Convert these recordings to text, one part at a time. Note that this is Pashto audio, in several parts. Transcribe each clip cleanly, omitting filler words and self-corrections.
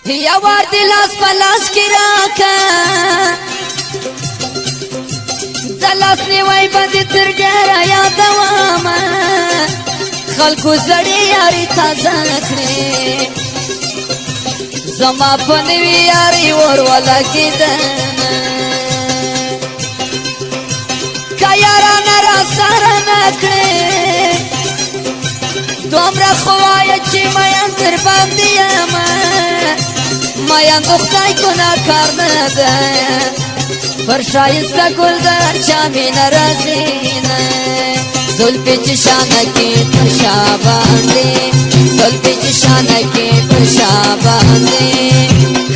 या वार दिलास पलास की राखा दलास निवाई बंदी तिरगेरा या दवामा खलकु जड़ी यारी ताजा करे जमा पनवी यारी और वाला की दना कायारा नरा सारा नखरे दोमरा खवाया ची मायन तर बांदिया मायन दुख्ताई कुना करना दाया पर शाइस्ता गुलदार चामी नराजीना जुल्फी चशाना के परशा बांधे जुल्फी चशाना के परशा बांधे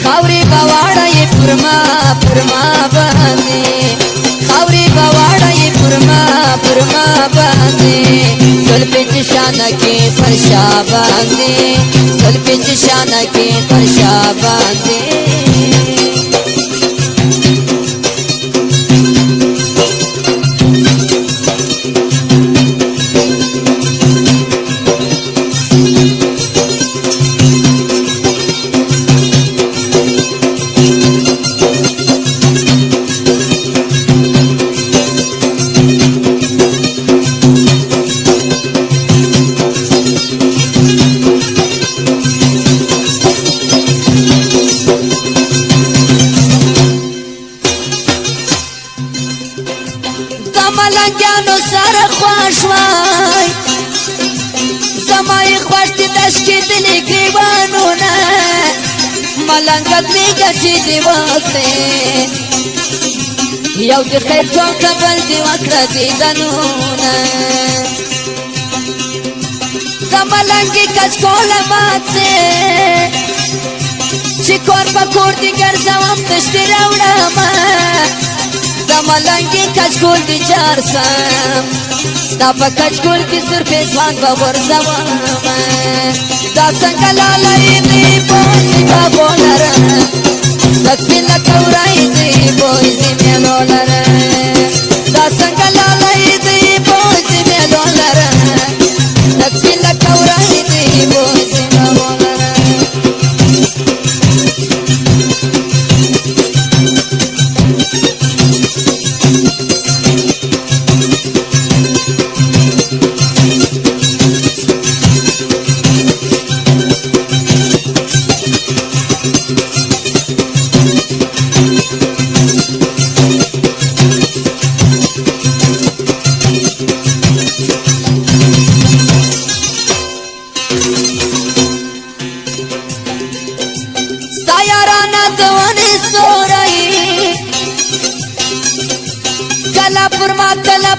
खावरी बवाड़ा ये पुरमा पुरमा बांधे खावरी बवाड़ा ये पुरमा पुरमा बांधे जुल्फी चशाना के परशा बांधे जुल्फी चशाना के परशा बांधे ملنگانو سر خوشوای زمای خوش دی دشکی دلی گریبانو نه ملنگت لیگا چی دی وقته یو دی خیر تو کبل دی وکر دی دنونه زملنگی کچ کولا مات سے چی کور پا کور دی گرزوام تشتی روڑا دملنگی کچکول دی چارسم ستا پا کچکول کی سر پیسوان با غرزوام دا سنگلالی دی بوزی با بولرم تکسپی لکورائی دی بوزی میلولرم دا سنگلالی دی بوزی میلولرم تکسپی لکورائی دی بوزی میلولرم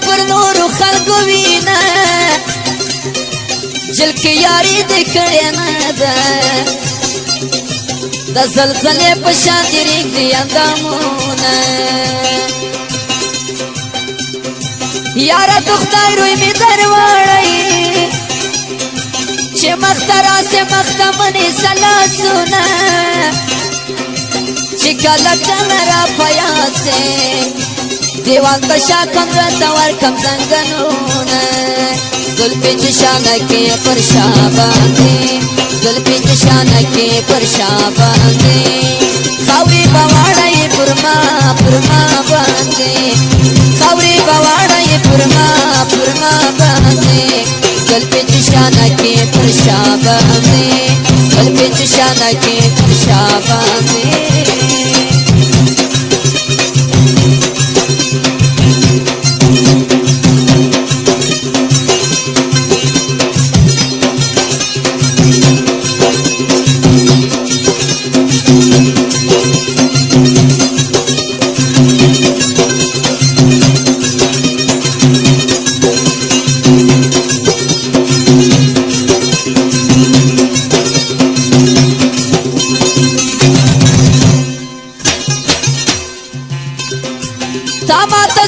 پر نور خلق وینا جل کی یاری دکڑے نادا دا زلزلے پشان دی ریگ دی اندامونا یارا دختای روی می درواڑی چه مخترا سے مختمنی سلاسونا چه کلکن را پیاس سے دیوان تشا کم رتا ور کم زنگنونا زلفی چشانا کے پرشا باندے زلفی چشانا کے پرشا باندے خاوری بواڑا یہ پرما پرما باندے خاوری بواڑا یہ پرما پرما باندے زلفی چشانا کے پرشا باندے زلفی چشانا کے پرشا باندے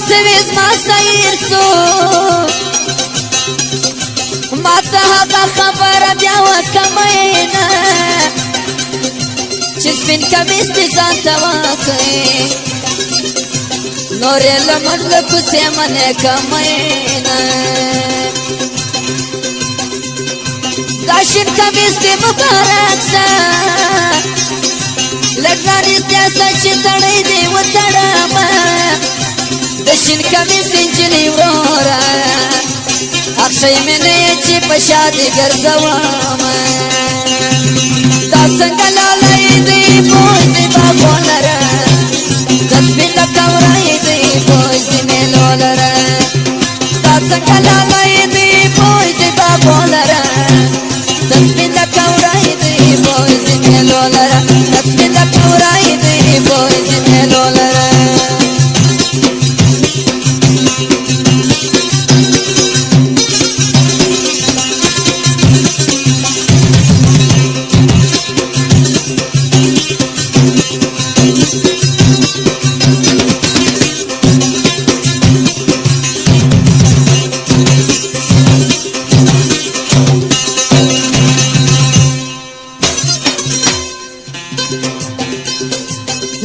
سویز ما سیر سو ما تهادا خبر بیاو کمینا چیز بین کمیس دی زانتا واقعی نوری لمدل کسی من کمینا داشن کمیس دی مبارک سا سچ تړې دی وتړم د شین کمیس نجلۍ وراره اخښی مې نه یې چې په شادي ګرځوم دا څنګه لالی دی بوزي بابو لره د سپین لکه ورای دی بوزي میلو لره دا څنګه لالی دی بوزي بابو لره د سپین لکه ورای دی بوزي میلو لره د سپین لکه ورای دی بوزي میلو لره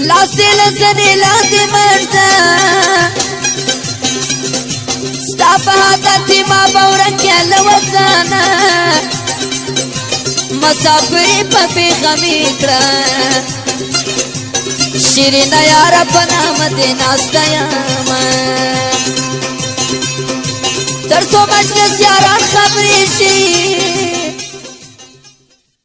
لاستې لزنې لاندې مرده ستا په حادثې ما به ورکې له وطنه مسافرې په بېغمې کړه شیرینه یاره په نامه دې ناسته یمه تر څو مجلس یاران خبرې شي